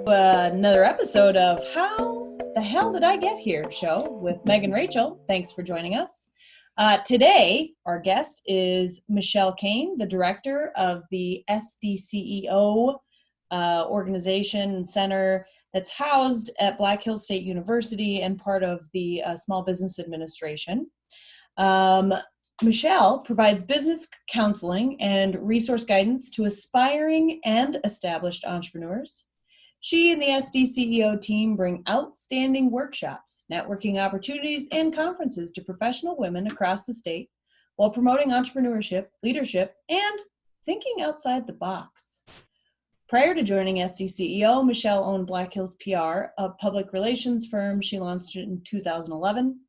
Another episode of How the Hell Did I Get Here show with Meg and Rachel. Thanks for joining us. Today, our guest is Michelle Kane, the director of the SDCEO organization and center that's housed at Black Hills State University and part of the Small Business Administration. Michelle provides business counseling and resource guidance to aspiring and established entrepreneurs. She and the SDCEO team bring outstanding workshops, networking opportunities, and conferences to professional women across the state while promoting entrepreneurship, leadership, and thinking outside the box. Prior to joining SDCEO, Michelle owned Black Hills PR, a public relations firm she launched in 2011.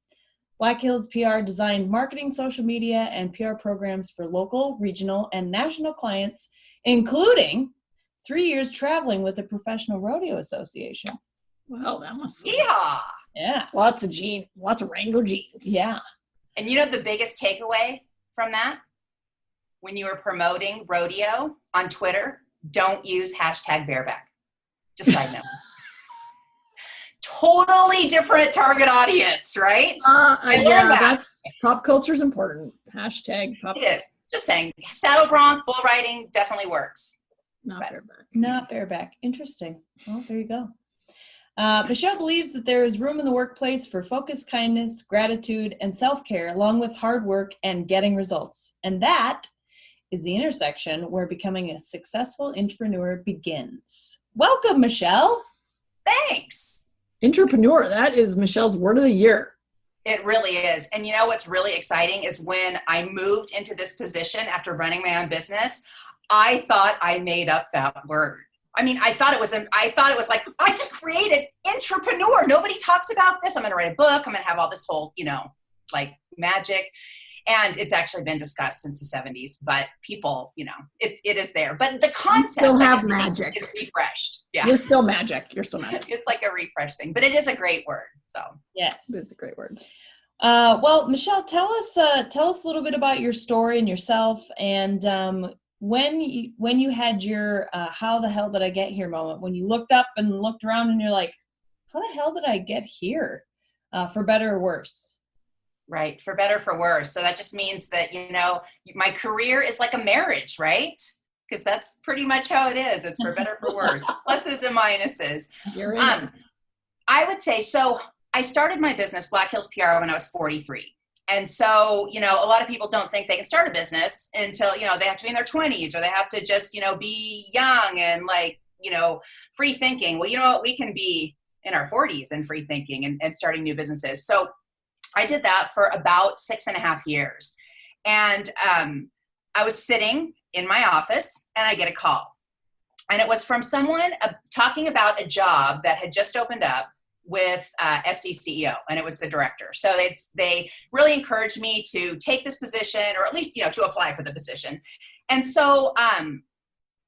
Black Hills PR designed marketing, social media, and PR programs for local, regional, and national clients, including 3 years traveling with the Professional Rodeo Association. Wow, that must Yeah. Lots of Wrangler jeans. Yeah. And you know the biggest takeaway from that? When you were promoting rodeo on Twitter, don't use hashtag bareback. Just side note. Totally different target audience, right? Yeah, that's pop culture is important. Hashtag pop culture. It is. Just saying. Saddle bronc, bull riding definitely works. Not bareback. Not bareback. Interesting. Well, there you go. Michelle believes that there is room in the workplace for focus, kindness, gratitude, and self-care, along with hard work and getting results. And that is the intersection where becoming a successful intrapreneur begins. Welcome, Michelle. Thanks. Intrapreneur, that is Michelle's word of the year. It really is. And you know what's really exciting is when I moved into this position after running my own business, I thought I made up that word. I mean, I thought it was like, I just created intrapreneur. Nobody talks about this. I'm going to write a book. I'm going to have all this whole, like magic. And it's actually been discussed since the 70s, but people, it is there. But the concept still have magic is refreshed. Yeah. You're still magic. You're still magic. It's like a refresh thing, but it is a great word. So yes, it is a great word. Well, Michelle, tell us a little bit about your story and yourself, and when you had your how the hell did I get here moment, when you looked up and looked around and you're like, how the hell did I get here, for better or worse? Right. For better, for worse. So that just means that, my career is like a marriage, right? Because that's pretty much how it is. It's for better, for worse. Pluses and minuses. You're in. I would say, so I started my business, Black Hills PR, when I was 43. And so, a lot of people don't think they can start a business until, they have to be in their 20s, or they have to just, be young and free thinking. Well, you know what? We can be in our 40s and free thinking and starting new businesses. So I did that for about 6.5 years. And I was sitting in my office and I get a call. And it was from someone talking about a job that had just opened up with SDCEO, and it was the director. So they really encouraged me to take this position, or at least, to apply for the position. And so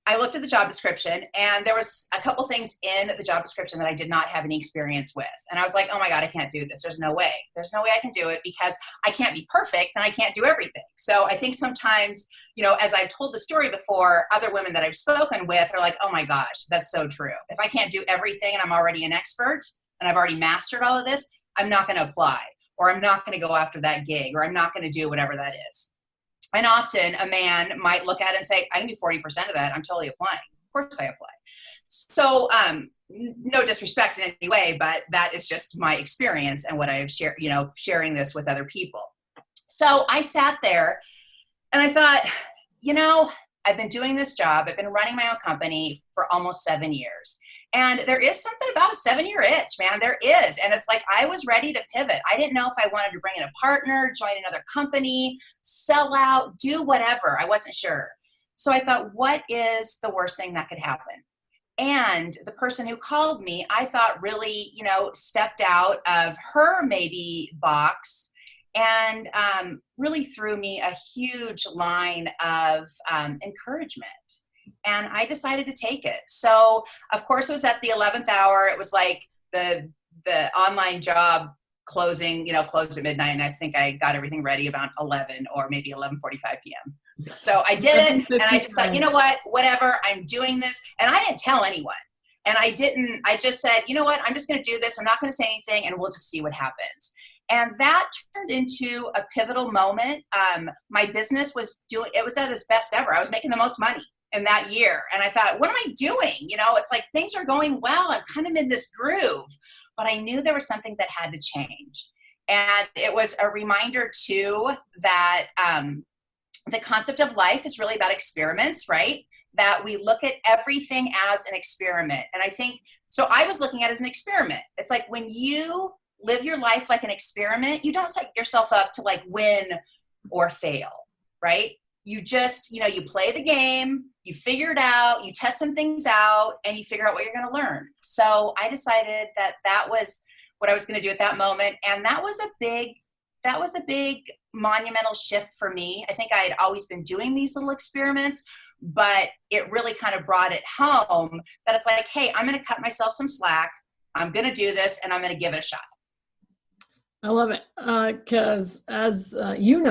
I looked at the job description, and there was a couple things in the job description that I did not have any experience with. And I was like, oh my God, I can't do this. There's no way I can do it, because I can't be perfect and I can't do everything. So I think sometimes, as I've told the story before, other women that I've spoken with are like, oh my gosh, that's so true. If I can't do everything and I'm already an expert and I've already mastered all of this, I'm not going to apply, or I'm not going to go after that gig, or I'm not going to do whatever that is. And often a man might look at it and say, I can do 40% of that. I'm totally applying. Of course I apply. So no disrespect in any way, but that is just my experience and what I have shared, sharing this with other people. So I sat there and I thought, I've been doing this job. I've been running my own company for almost 7 years. And there is something about a 7-year itch, man. There is. And it's like, I was ready to pivot. I didn't know if I wanted to bring in a partner, join another company, sell out, do whatever. I wasn't sure. So I thought, what is the worst thing that could happen? And the person who called me, I thought really, stepped out of her maybe box and really threw me a huge line of encouragement. And I decided to take it. So, of course, it was at the 11th hour. It was like the online job closed at midnight. And I think I got everything ready about 11 or maybe 11:45 p.m. So I did it. And I just thought, you know what, whatever, I'm doing this. And I didn't tell anyone. And I just said, you know what, I'm just going to do this. I'm not going to say anything and we'll just see what happens. And that turned into a pivotal moment. My business it was at its best ever. I was making the most money in that year. And I thought, what am I doing? It's like things are going well. I'm kind of in this groove, but I knew there was something that had to change. And it was a reminder too that the concept of life is really about experiments, right? That we look at everything as an experiment. And I think, so I was looking at it as an experiment. It's like when you live your life like an experiment, you don't set yourself up to like win or fail, right? You just, you play the game, you figure it out, you test some things out, and you figure out what you're going to learn. So I decided that was what I was going to do at that moment. And that was a big monumental shift for me. I think I had always been doing these little experiments, but it really kind of brought it home that it's like, hey, I'm going to cut myself some slack. I'm going to do this and I'm going to give it a shot. I love it because as you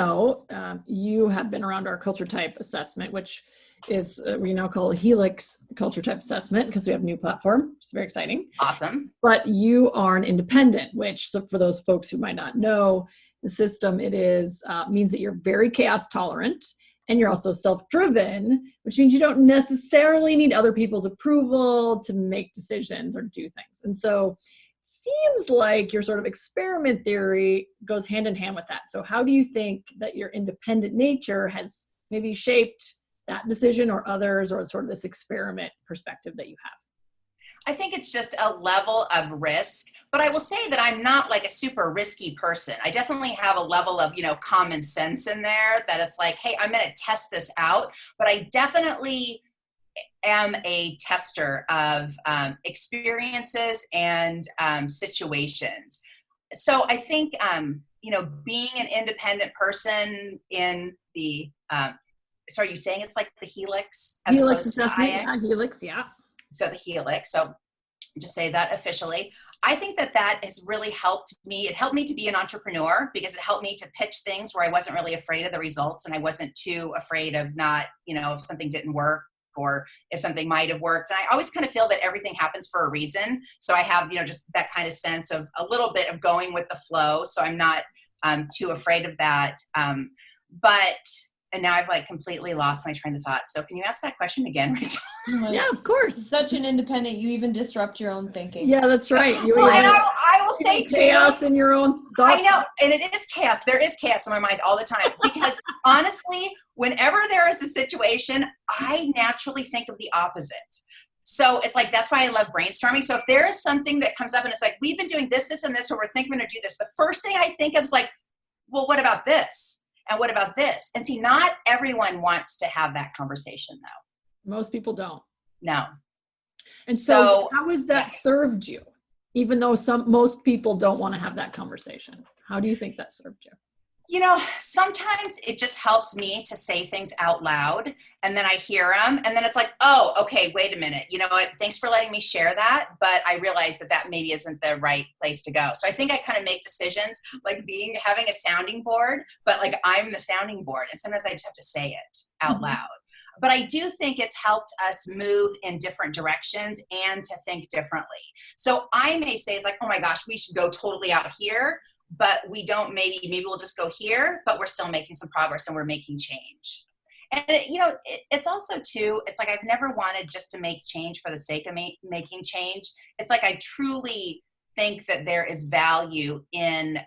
have been around our culture type assessment, which is we now call Helix culture type assessment because we have a new platform. It's very exciting. Awesome. But you are an independent, which so for those folks who might not know the system, it is means that you're very chaos tolerant and you're also self-driven, which means you don't necessarily need other people's approval to make decisions or do things. And so seems like your sort of experiment theory goes hand in hand with that. So how do you think that your independent nature has maybe shaped that decision or others, or sort of this experiment perspective that you have? I think it's just a level of risk, but I will say that I'm not like a super risky person. I definitely have a level of, common sense in there that it's like, hey, I'm going to test this out, but I definitely am a tester of experiences and situations. So I think, being an independent person in the, so are you saying it's like the Helix as Helix opposed to assessment, IX? yeah, Helix, yeah. So the Helix, so just say that officially. I think that has really helped me. It helped me to be an entrepreneur because it helped me to pitch things where I wasn't really afraid of the results and I wasn't too afraid of not, if something didn't work or if something might have worked. And I always kind of feel that everything happens for a reason. So I have, just that kind of sense of a little bit of going with the flow. So I'm not too afraid of that. And now I've like completely lost my train of thought. So can you ask that question again, Rachel? Yeah, of course. Such an independent, you even disrupt your own thinking. Yeah, that's right. You Well, and I will say too, chaos in your own thoughts. I know, and it is chaos. There is chaos in my mind all the time because honestly, whenever there is a situation, I naturally think of the opposite. So it's like, that's why I love brainstorming. So if there is something that comes up and it's like, we've been doing this, this, and this, or we're thinking we're going to do this, the first thing I think of is like, well, what about this? And what about this? And see, not everyone wants to have that conversation though. Most people don't. No. And so how has that served you? Even though most people don't want to have that conversation. How do you think that served you? Sometimes it just helps me to say things out loud and then I hear them and then it's like, oh, okay, wait a minute. You know what? Thanks for letting me share that. But I realize that maybe isn't the right place to go. So I think I kind of make decisions like having a sounding board, but like I'm the sounding board. And sometimes I just have to say it out loud. But I do think it's helped us move in different directions and to think differently. So I may say it's like, oh my gosh, we should go totally out here. But we don't, maybe we'll just go here, but we're still making some progress and we're making change. And, it's also too, it's like, I've never wanted just to make change for the sake of making change. It's like, I truly think that there is value in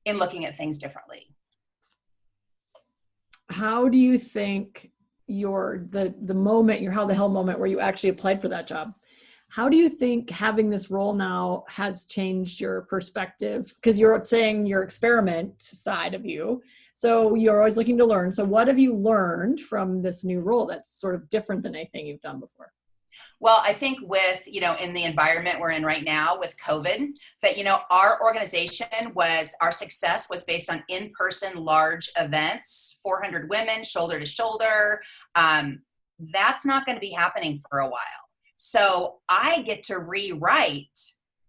looking at things differently. How do you think the moment, your how the hell moment where you actually applied for that job, how do you think having this role now has changed your perspective? Because you're saying your experiment side of you. So you're always looking to learn. So what have you learned from this new role that's sort of different than anything you've done before? Well, I think with, in the environment we're in right now with COVID, that, our organization our success was based on in-person large events, 400 women, shoulder to shoulder. That's not going to be happening for a while. So I get to rewrite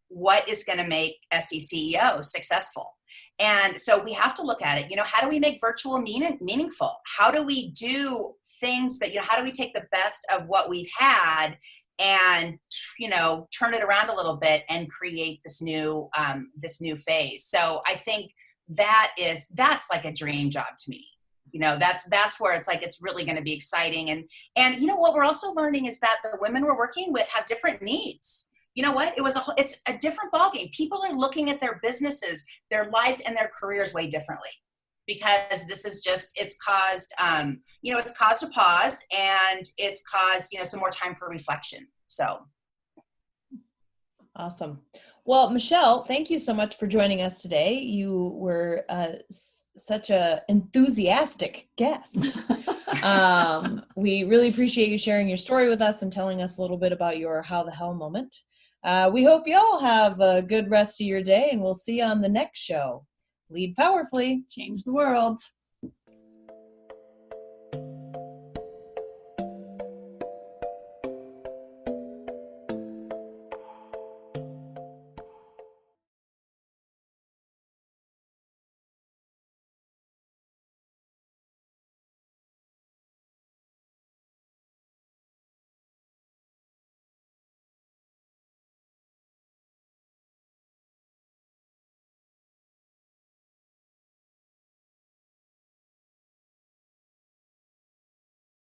what is going to make SDCEO successful. And so we have to look at it, how do we make virtual meaningful? How do we do things that, how do we take the best of what we've had and, turn it around a little bit and create this new phase. So I think that's like a dream job to me. That's where it's like, it's really going to be exciting. And what we're also learning is that the women we're working with have different needs. You know what? It's a different ballgame. People are looking at their businesses, their lives, and their careers way differently, because this is it's caused a pause, and it's caused, some more time for reflection. So. Awesome. Well, Michelle, thank you so much for joining us today. You were such a enthusiastic guest. We really appreciate you sharing your story with us and telling us a little bit about your how the hell moment. We hope you all have a good rest of your day, and we'll see you on the next show. Lead powerfully. Change the world.